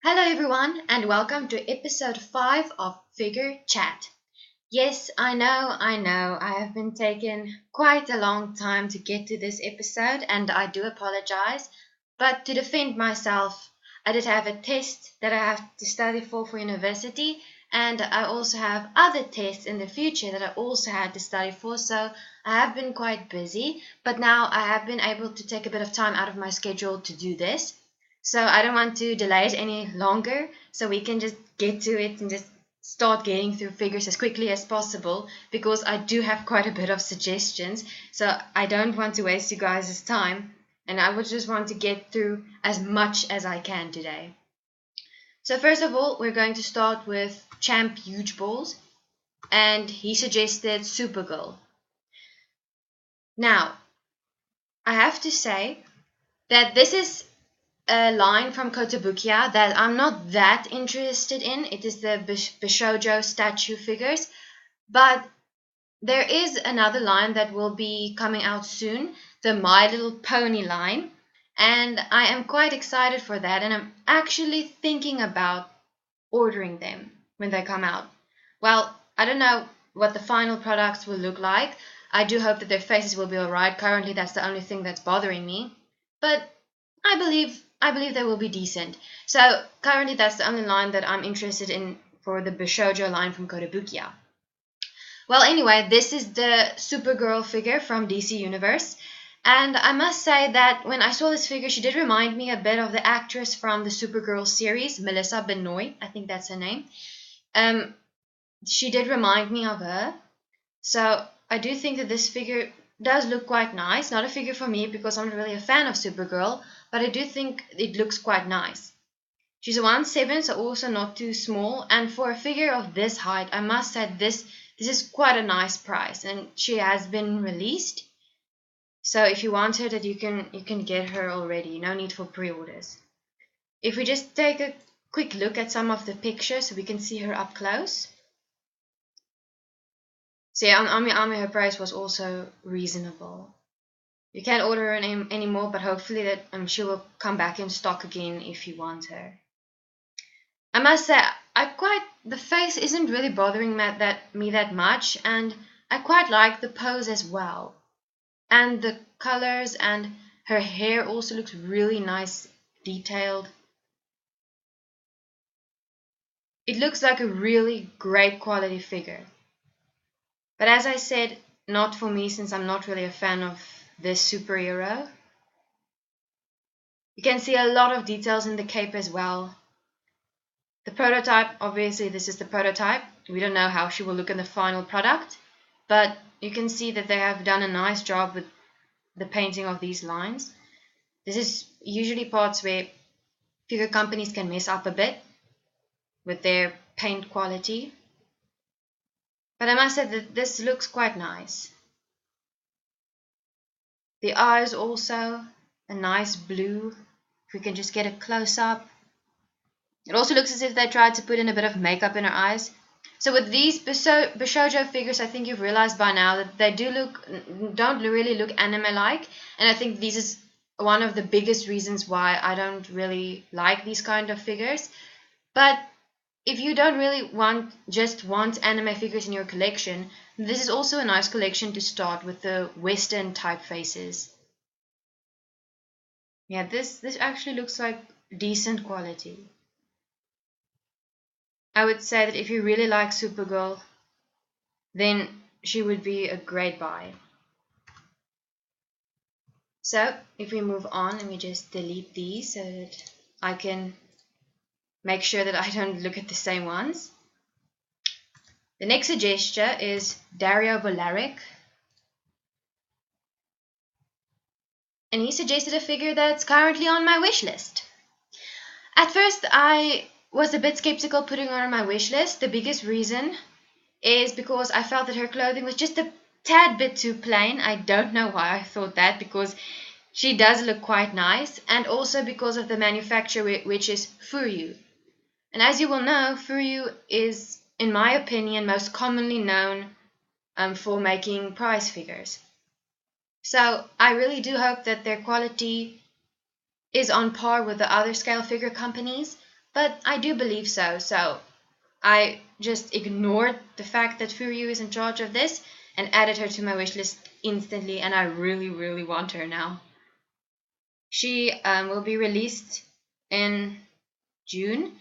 Hello everyone and welcome to episode 5 of Figure Chat. Yes, I know, I have been taking quite a long time to get to this episode and I do apologize, but to defend myself, I did have a test that I have to study for university and I also have other tests in the future that I also had to study for, so I have been quite busy, but now I have been able to take a bit of time out of my schedule to do this. So I don't want to delay it any longer, so we can just get to it and just start getting through figures as quickly as possible because I do have quite a bit of suggestions, so I don't want to waste you guys' time and I would just want to get through as much as I can today. So first of all, we're going to start with Champ Huge Balls, and he suggested Supergirl. Now, I have to say that this is a line from Kotobukiya that I'm not that interested in. It is the Bishoujo statue figures, but there is another line that will be coming out soon, the My Little Pony line, and I am quite excited for that, and I'm actually thinking about ordering them when they come out. Well, I don't know what the final products will look like. I do hope that their faces will be alright. Currently that's the only thing that's bothering me, but I believe they will be decent. So currently that's the only line that I'm interested in for the Bishoujo line from Kotobukiya. Well, anyway, this is the Supergirl figure from DC Universe. And I must say that when I saw this figure, she did remind me a bit of the actress from the Supergirl series, Melissa Benoist, I think that's her name. She did remind me of her. So I do think that this figure does look quite nice. Not a figure for me because I'm not really a fan of Supergirl, but I do think it looks quite nice. She's a 1/7, so also not too small, and for a figure of this height, I must say this is quite a nice price, and she has been released. So if you want her, that you can get her already. No need for pre-orders. If we just take a quick look at some of the pictures so we can see her up close. So yeah, on her price was also reasonable. You can't order her anymore, but hopefully that she will come back in stock again if you want her. I must say, the face isn't really bothering me that much, and I quite like the pose as well. And the colors, and her hair also looks really nice, detailed. It looks like a really great quality figure. But as I said, not for me since I'm not really a fan of this superhero. You can see a lot of details in the cape as well. The prototype, obviously this is the prototype. We don't know how she will look in the final product, but you can see that they have done a nice job with the painting of these lines. This is usually parts where figure companies can mess up a bit with their paint quality. But I must say that this looks quite nice. The eyes also, a nice blue. If we can just get a close-up. It also looks as if they tried to put in a bit of makeup in her eyes. So with these Bishoujo figures, I think you've realized by now that they don't really look anime-like. And I think this is one of the biggest reasons why I don't really like these kind of figures. But if you don't really just want anime figures in your collection, this is also a nice collection to start with the Western type faces. Yeah, this actually looks like decent quality. I would say that if you really like Supergirl, then she would be a great buy. So if we move on and we just delete these so that I can make sure that I don't look at the same ones. The next suggestion is Dario Volaric. And he suggested a figure that's currently on my wish list. At first I was a bit skeptical putting her on my wish list. The biggest reason is because I felt that her clothing was just a tad bit too plain. I don't know why I thought that, because she does look quite nice, and also because of the manufacturer, which is FuRyu. And as you will know, FuRyu is, in my opinion, most commonly known for making prize figures. So I really do hope that their quality is on par with the other scale figure companies. but I do believe so. So I just ignored the fact that FuRyu is in charge of this and added her to my wish list instantly, and I really, really want her now. She will be released in June.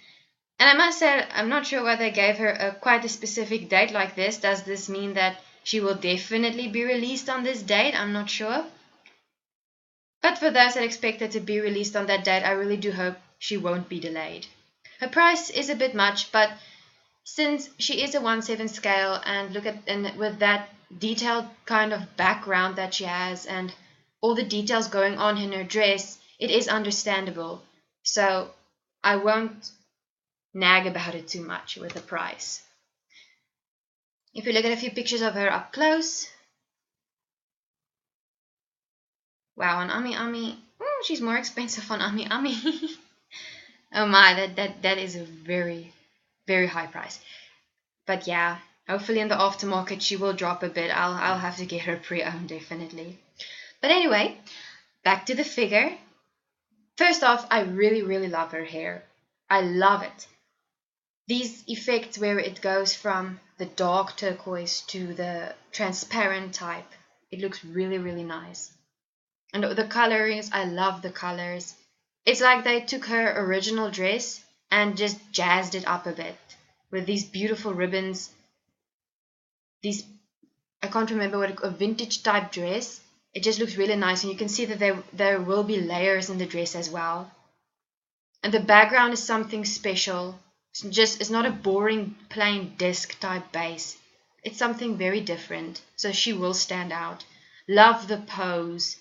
And I must say, I'm not sure why they gave her quite a specific date like this. Does this mean that she will definitely be released on this date? I'm not sure. But for those that expect her to be released on that date, I really do hope she won't be delayed. Her price is a bit much, but since she is a 1/7 scale, and with that detailed kind of background that she has and all the details going on in her dress, it is understandable. So I won't nag about it too much with the price. If you look at a few pictures of her up close, wow, on Ami Ami, she's more expensive on Ami Ami. Oh my, that is a very, very high price. But yeah, hopefully in the aftermarket she will drop a bit. I'll have to get her pre-owned definitely. But anyway, back to the figure. First off, I really, really love her hair. I love it. These effects where it goes from the dark turquoise to the transparent type, it looks really, really nice. And the colorings, I love the colors. It's like they took her original dress and just jazzed it up a bit with these beautiful ribbons. These, I can't remember what, a vintage type dress. It just looks really nice, and you can see that there will be layers in the dress as well. And the background is something special. It's not a boring plain disc type base. It's something very different, so she will stand out. Love the pose.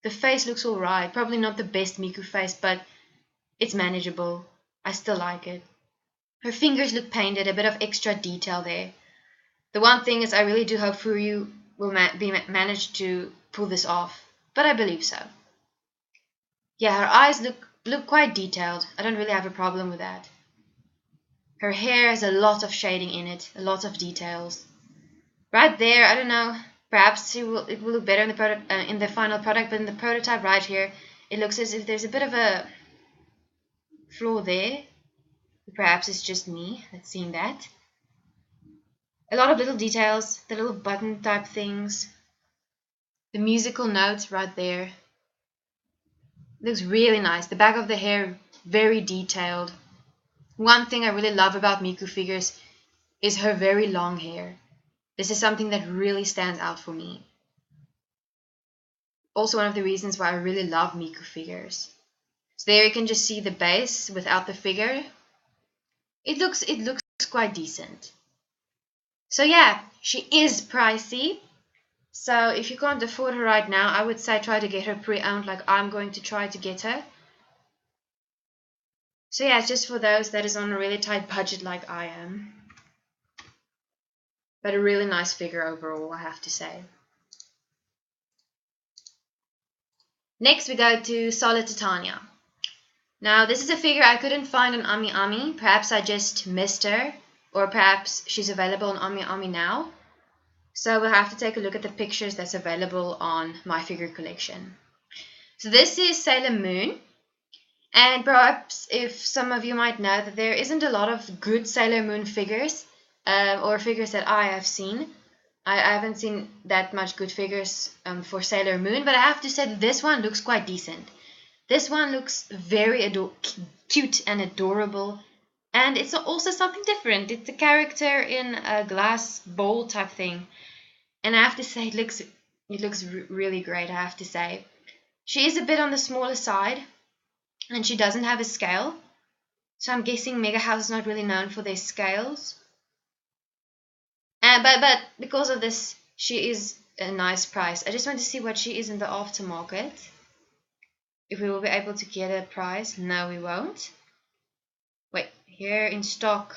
The face looks alright. Probably not the best Miku face, but it's manageable. I still like it. Her fingers look painted, a bit of extra detail there. The one thing is I really do hope FuRyu will manage to pull this off, but I believe so. Yeah, her eyes look quite detailed. I don't really have a problem with that. Her hair has a lot of shading in it, a lot of details. Right there, I don't know, perhaps it will look better in the final product, but in the prototype right here, it looks as if there's a bit of a flaw there. Perhaps it's just me that's seeing that. A lot of little details, the little button type things, the musical notes right there. Looks really nice. The back of the hair, very detailed. One thing I really love about Miku figures is her very long hair. This is something that really stands out for me. Also one of the reasons why I really love Miku figures. So there you can just see the base without the figure. It looks quite decent. So yeah, she is pricey. So if you can't afford her right now, I would say try to get her pre-owned like I'm going to try to get her. So yeah, it's just for those that is on a really tight budget like I am. But a really nice figure overall, I have to say. Next we go to Solid Titania. Now this is a figure I couldn't find on Ami Ami. Perhaps I just missed her, or perhaps she's available on Ami Ami now. So we'll have to take a look at the pictures that's available on my figure collection. So this is Sailor Moon. And perhaps if some of you might know that there isn't a lot of good Sailor Moon figures, or figures that I have seen. I haven't seen that much good figures for Sailor Moon, but I have to say that this one looks quite decent. This one looks very cute and adorable, and it's also something different. It's a character in a glass bowl type thing, and I have to say it looks really great. I have to say, she is a bit on the smaller side, and she doesn't have a scale, so I'm guessing Mega House is not really known for their scales. But because of this, she is a nice price. I just want to see what she is in the aftermarket. If we will be able to get a price. No, we won't. Wait, here in stock.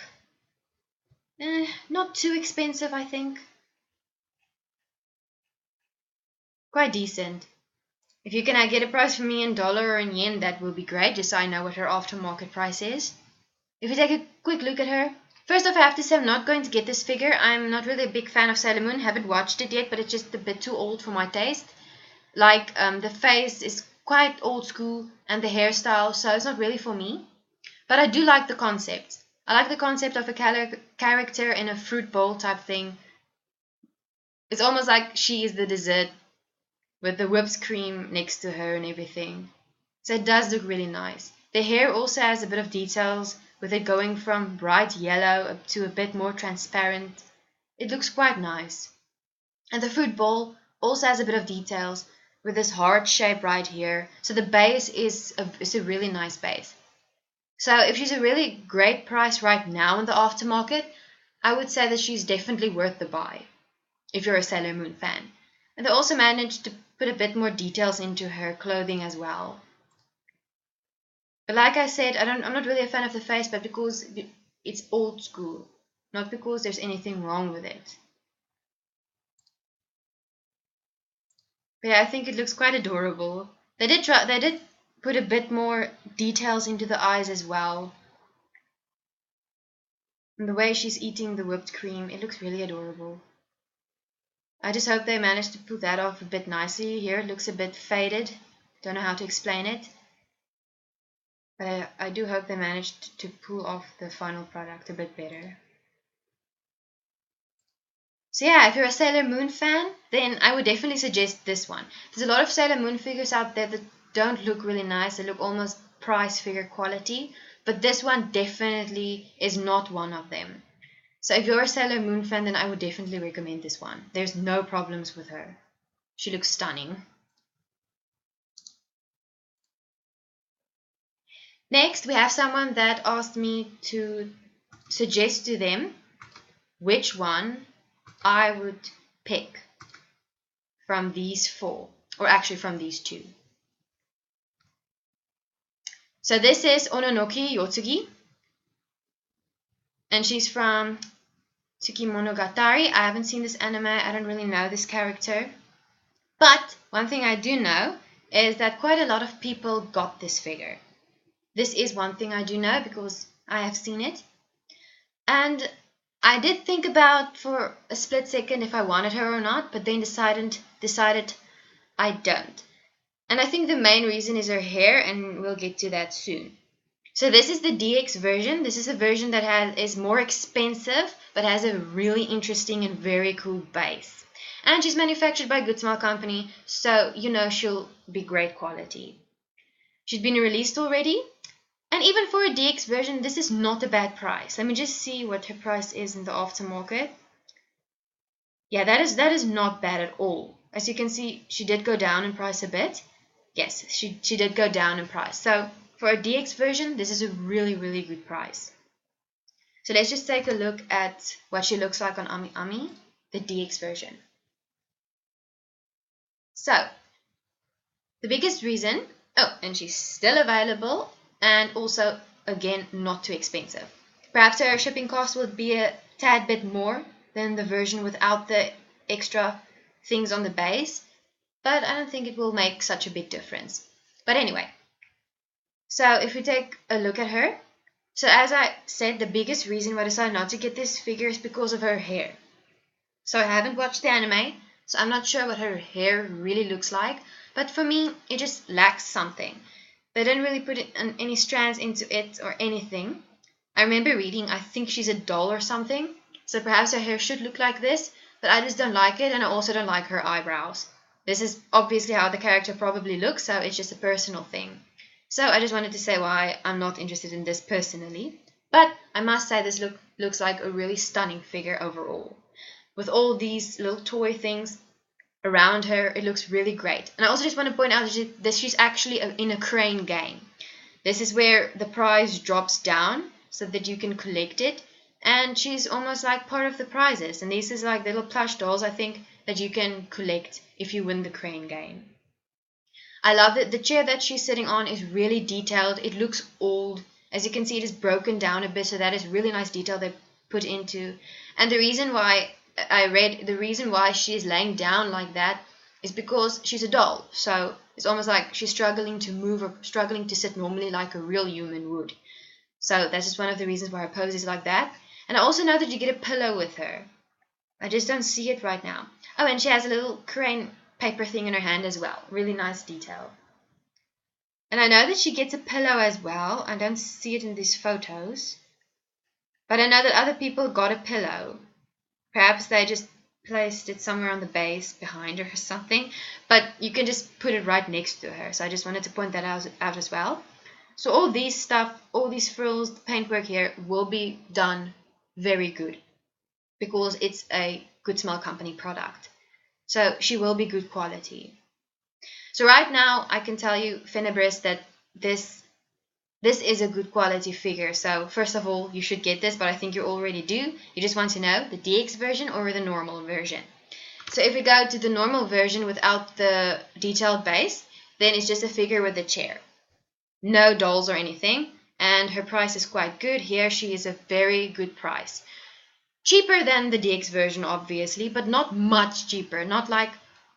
Not too expensive, I think. Quite decent. If you can get a price for me in dollar or in yen, that will be great, just so I know what her aftermarket price is. If we take a quick look at her. First off, I have to say I'm not going to get this figure. I'm not really a big fan of Sailor Moon. Haven't watched it yet, but it's just a bit too old for my taste. Like, the face is quite old school, and the hairstyle, so it's not really for me. But I do like the concept. I like the concept of a character in a fruit bowl type thing. It's almost like she is the dessert with the whipped cream next to her and everything. So it does look really nice. The hair also has a bit of details with it going from bright yellow up to a bit more transparent. It looks quite nice. And the fruit bowl also has a bit of details with this heart shape right here. So the base is a really nice base. So if she's a really great price right now in the aftermarket, I would say that she's definitely worth the buy if you're a Sailor Moon fan. And they also managed to put a bit more details into her clothing as well. But like I said, I'm not really a fan of the face, but because it's old school, not because there's anything wrong with it. But yeah, I think it looks quite adorable. They did put a bit more details into the eyes as well. And the way she's eating the whipped cream, it looks really adorable. I just hope they managed to pull that off a bit nicely. Here it looks a bit faded. Don't know how to explain it. But I do hope they managed to pull off the final product a bit better. So yeah, if you're a Sailor Moon fan, then I would definitely suggest this one. There's a lot of Sailor Moon figures out there that don't look really nice. They look almost price figure quality. But this one definitely is not one of them. So if you're a Sailor Moon fan, then I would definitely recommend this one. There's no problems with her. She looks stunning. Next, we have someone that asked me to suggest to them which one I would pick from these four, or actually from these two. So this is Ononoki Yotsugi, and she's from Tsukemonogatari. I haven't seen this anime. I don't really know this character. But one thing I do know is that quite a lot of people got this figure. This is one thing I do know because I have seen it. And I did think about for a split second if I wanted her or not, but then decided I don't. And I think the main reason is her hair, and we'll get to that soon. So this is the DX version. This is a version that is more expensive, but has a really interesting and very cool base. And she's manufactured by Good Smile Company, so you know she'll be great quality. She's been released already. And even for a DX version, this is not a bad price. Let me just see what her price is in the aftermarket. Yeah, that is not bad at all. As you can see, she did go down in price a bit. Yes, she did go down in price. So for a DX version, this is a really, really good price. So let's just take a look at what she looks like on Ami Ami, the DX version. So, the biggest reason, and she's still available, and also, again, not too expensive. Perhaps her shipping cost would be a tad bit more than the version without the extra things on the base, but I don't think it will make such a big difference. But anyway, so if we take a look at her, so as I said, the biggest reason why I decided not to get this figure is because of her hair. So I haven't watched the anime, so I'm not sure what her hair really looks like, but for me, it just lacks something. They didn't really put any strands into it or anything. I remember reading, I think she's a doll or something, so perhaps her hair should look like this, but I just don't like it, and I also don't like her eyebrows. This is obviously how the character probably looks, so it's just a personal thing. So I just wanted to say why I'm not interested in this personally. But I must say this looks like a really stunning figure overall. With all these little toy things around her, it looks really great. And I also just want to point out that she's actually in a crane game. This is where the prize drops down so that you can collect it. And she's almost like part of the prizes. And these is like little plush dolls, I think, that you can collect if you win the crane game. I love that the chair that she's sitting on is really detailed. It looks old. As you can see, it is broken down a bit, so that is really nice detail they put into. And the reason why she is laying down like that is because she's a doll. So it's almost like she's struggling to move or struggling to sit normally like a real human would. So that's just one of the reasons why her pose is like that. And I also know that you get a pillow with her. I just don't see it right now. Oh, and she has a little crane paper thing in her hand as well. Really nice detail. And I know that she gets a pillow as well. I don't see it in these photos. But I know that other people got a pillow. Perhaps they just placed it somewhere on the base behind her or something. But you can just put it right next to her. So I just wanted to point that out as well. So all these stuff, all these frills, the paintwork here will be done very good. Because it's a Good Smell Company product. So she will be good quality. So right now I can tell you, Finibris, that this is a good quality figure. So first of all, you should get this, but I think you already do. You just want to know the DX version or the normal version. So if we go to the normal version without the detailed base, then it's just a figure with a chair. No dolls or anything. And her price is quite good. Here she is a very good price. Cheaper than the DX version, obviously, but not much cheaper. Not like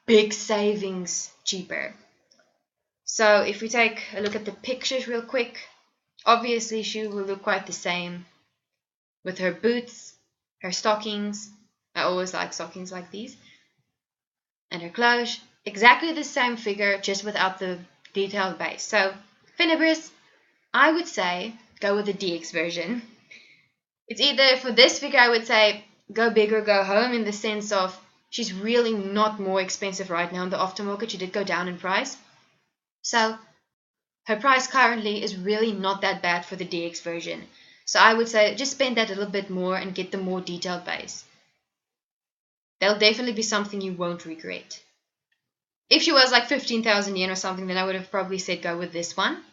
big savings cheaper. So if we take a look at the pictures real quick, obviously she will look quite the same with her boots, her stockings. I always like stockings like these. And her clothes. Exactly the same figure, just without the detailed base. So, Finibris, I would say go with the DX version. It's either, for this figure, I would say go big or go home, in the sense of she's really not more expensive right now in the aftermarket. She did go down in price. So her price currently is really not that bad for the DX version. So I would say just spend that a little bit more and get the more detailed base. That'll definitely be something you won't regret. If she was like 15,000 yen or something, then I would have probably said go with this one.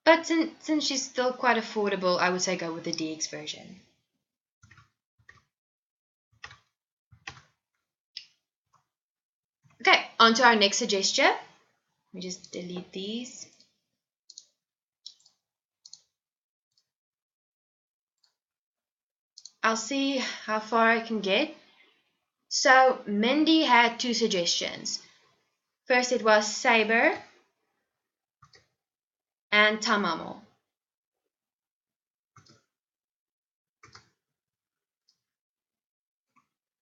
But since she's still quite affordable, I would say go with the DX version. Okay, on to our next suggestion. Let me just delete these. I'll see how far I can get. So Mindy had two suggestions. First it was Saber and Tamamo.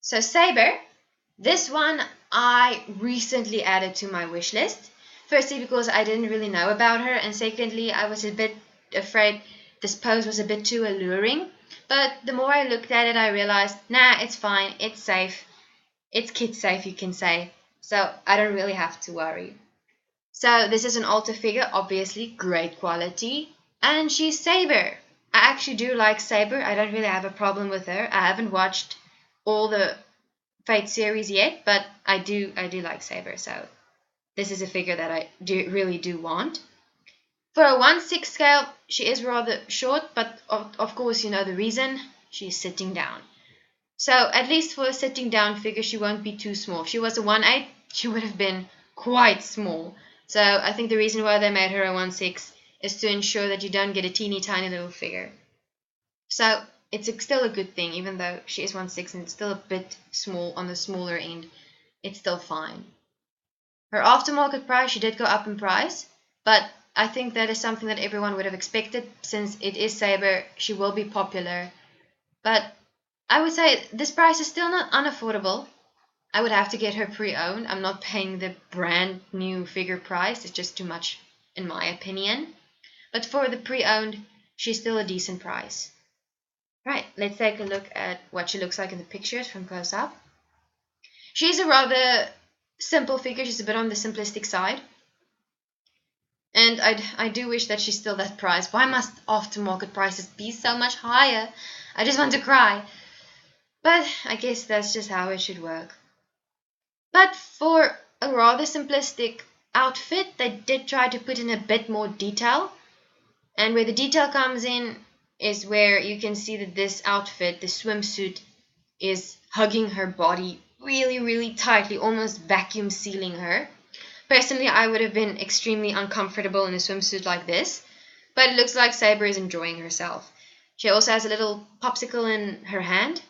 So Saber, this one I recently added to my wish list. Firstly, because I didn't really know about her, and secondly, I was a bit afraid this pose was a bit too alluring. But the more I looked at it, I realized, nah, it's fine, it's safe. It's kid safe, you can say. So I don't really have to worry. So this is an altar figure, obviously great quality. And she's Saber. I actually do like Saber. I don't really have a problem with her. I haven't watched all the Fate series yet, but I do like Saber. So this is a figure that I really do want. For a 1/6 scale, she is rather short, but of course you know the reason. She's sitting down. So at least for a sitting down figure, she won't be too small. If she was a 1/8, she would have been quite small. So I think the reason why they made her a 1/6 is to ensure that you don't get a teeny tiny little figure. So it's still a good thing, even though she is 1/6 and it's still a bit small, on the smaller end. It's still fine. Her aftermarket price, she did go up in price, but I think that is something that everyone would have expected. Since it is Saber, she will be popular. But I would say this price is still not unaffordable. I would have to get her pre-owned. I'm not paying the brand new figure price. It's just too much in my opinion. But for the pre-owned, she's still a decent price. Right, let's take a look at what she looks like in the pictures from close up. She's a rather simple figure. She's a bit on the simplistic side. And I do wish that she's still that price. Why must aftermarket prices be so much higher? I just want to cry. But I guess that's just how it should work. But for a rather simplistic outfit, they did try to put in a bit more detail. And where the detail comes in is where you can see that this outfit, the swimsuit, is hugging her body really, really tightly, almost vacuum sealing her. Personally, I would have been extremely uncomfortable in a swimsuit like this. But it looks like Saber is enjoying herself. She also has a little popsicle in her hand.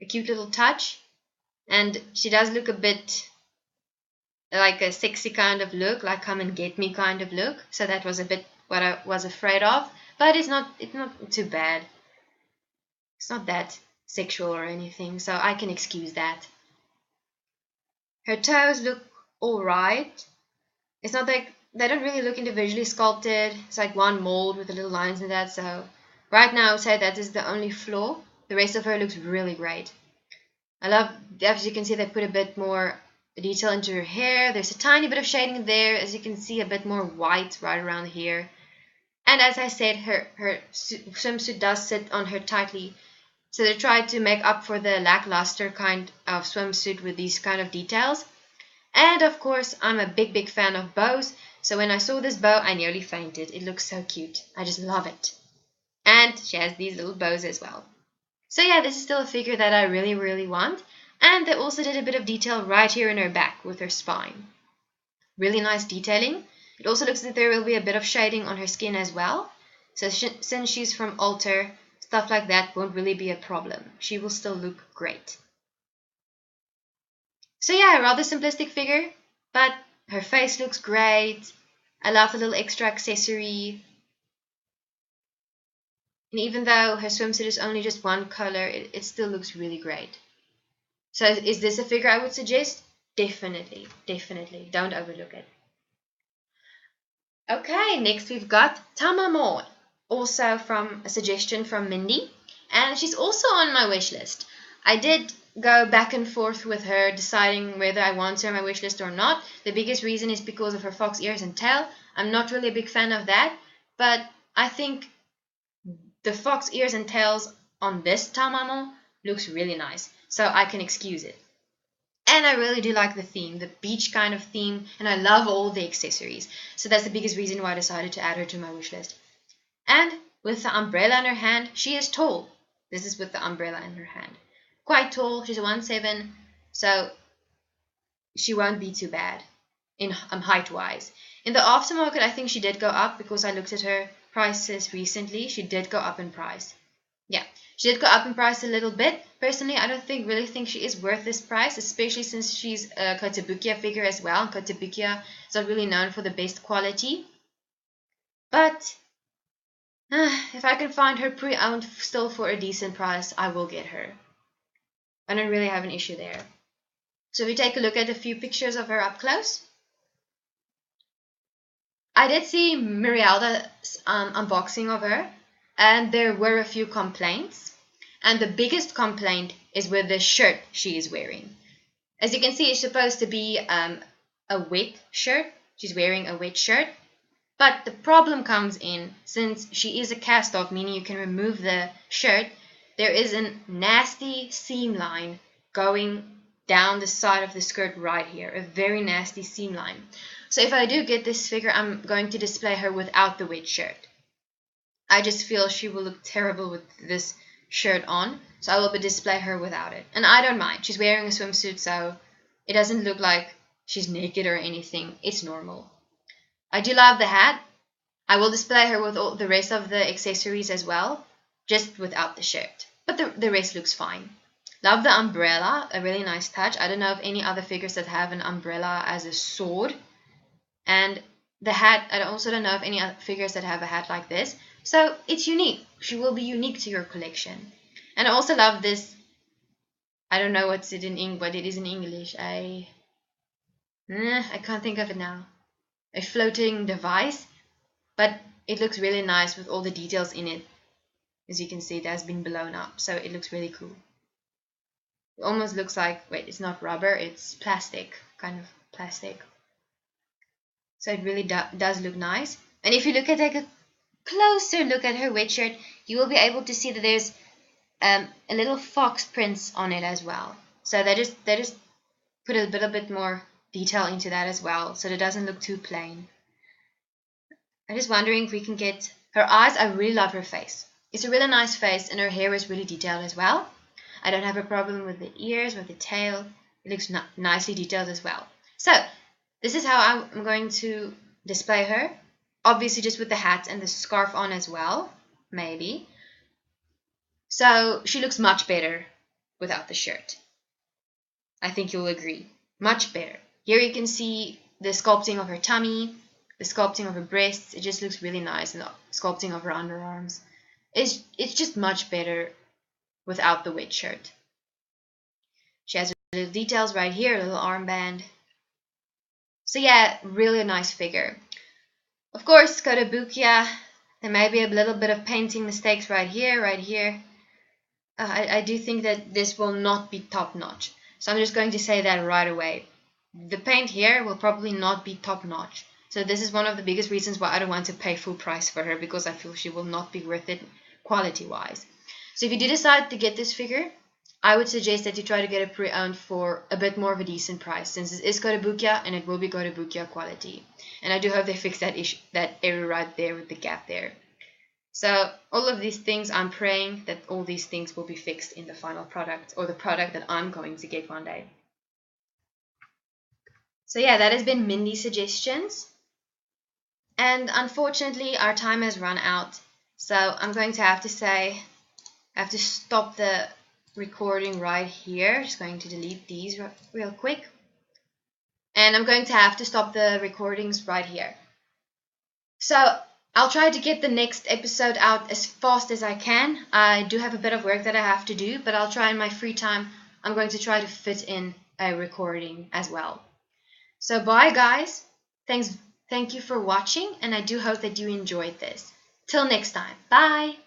A cute little touch. And she does look a bit like a sexy kind of look, like come and get me kind of look. So that was a bit what I was afraid of. But it's not too bad. It's not that sexual or anything, so I can excuse that. Her toes look alright. It's not like they don't really look individually sculpted. It's like one mold with the little lines in that. So right now I would say that is the only flaw. The rest of her looks really great. I love, as you can see, they put a bit more detail into her hair. There's a tiny bit of shading there. As you can see, a bit more white right around here. And as I said, her swimsuit does sit on her tightly. So they tried to make up for the lackluster kind of swimsuit with these kind of details. And of course, I'm a big fan of bows. So when I saw this bow, I nearly fainted. It looks so cute. I just love it. And she has these little bows as well. So yeah, this is still a figure that I really want. And they also did a bit of detail right here in her back with her spine. Really nice detailing. It also looks like there will be a bit of shading on her skin as well. So since she's from Alter, stuff like that won't really be a problem. She will still look great. So yeah, a rather simplistic figure, but her face looks great. I love the little extra accessory. And even though her swimsuit is only just one color, it still looks really great. So is this a figure I would suggest? Definitely. Don't overlook it. Okay, next we've got Tamamo, also from a suggestion from Mindy, and she's also on my wish list. I did go back and forth with her deciding whether I want her on my wish list or not. The biggest reason is because of her fox ears and tail. I'm not really a big fan of that, but I think the fox ears and tails on this Tamamo looks really nice, so I can excuse it. And I really do like the theme, the beach kind of theme, and I love all the accessories. So that's the biggest reason why I decided to add her to my wish list. And with the umbrella in her hand, she is tall. This is with the umbrella in her hand. Quite tall, she's a 1'7", so she won't be too bad in height-wise. In the aftermarket, I think she did go up because I looked at her prices recently. She did go up in price. Yeah, she did go up in price a little bit. Personally, I don't really think she is worth this price, especially since she's a Kotobukiya figure as well. Kotobukiya is not really known for the best quality. But if I can find her pre-owned still for a decent price, I will get her. I don't really have an issue there. So if we take a look at a few pictures of her up close. I did see Mirai's unboxing of her, and there were a few complaints. And the biggest complaint is with the shirt she is wearing. As you can see, it's supposed to be a wet shirt. She's wearing a wet shirt. But the problem comes in, since she is a cast-off, meaning you can remove the shirt, there is a nasty seam line going down the side of the skirt right here. A very nasty seam line. So if I do get this figure, I'm going to display her without the wet shirt. I just feel she will look terrible with this shirt on, so I will display her without it. And I don't mind. She's wearing a swimsuit, so it doesn't look like she's naked or anything. It's normal. I do love the hat. I will display her with all the rest of the accessories as well, just without the shirt. But the rest looks fine. Love the umbrella, a really nice touch. I don't know of any other figures that have an umbrella as a sword. And the hat, I also don't know of any other figures that have a hat like this. So it's unique. She will be unique to your collection. And I also love this, I don't know what it is in English. I can't think of it now. A floating device. But it looks really nice with all the details in it. As you can see, it has been blown up. So it looks really cool. It almost looks like, wait, it's not rubber, it's plastic. Kind of plastic. So it really does look nice. And if you take a closer look at her wet shirt, you will be able to see that there's a little fox prints on it as well. So they just put a little bit more detail into that as well, so it doesn't look too plain. I'm just wondering if we can get her eyes. I really love her face. It's a really nice face, and her hair is really detailed as well. I don't have a problem with the ears, with the tail. It looks nicely detailed as well. So this is how I'm going to display her. Obviously just with the hat and the scarf on as well, maybe. So she looks much better without the shirt. I think you'll agree. Much better. Here you can see the sculpting of her tummy, the sculpting of her breasts. It just looks really nice, and the sculpting of her underarms. It's just much better without the wet shirt. She has little details right here, a little armband. So yeah, really a nice figure. Of course, Kotobukiya, there may be a little bit of painting mistakes right here, right here. I do think that this will not be top notch. So I'm just going to say that right away. The paint here will probably not be top notch. So this is one of the biggest reasons why I don't want to pay full price for her, because I feel she will not be worth it quality wise. So if you do decide to get this figure, I would suggest that you try to get it pre-owned for a bit more of a decent price, since it is Kotobukiya and it will be Kotobukiya quality. And I do hope they fix that issue, that error right there with the gap there. So all of these things, I'm praying that all these things will be fixed in the final product, or the product that I'm going to get one day. So yeah, that has been Mindy's suggestions. And unfortunately, our time has run out. So I'm going to have to say, I have to stop the recording right here. Just going to delete these real quick. And I'm going to have to stop the recordings right here. So I'll try to get the next episode out as fast as I can. I do have a bit of work that I have to do, but I'll try in my free time. I'm going to try to fit in a recording as well. So bye guys. Thank you for watching, and I do hope that you enjoyed this. Till next time. Bye.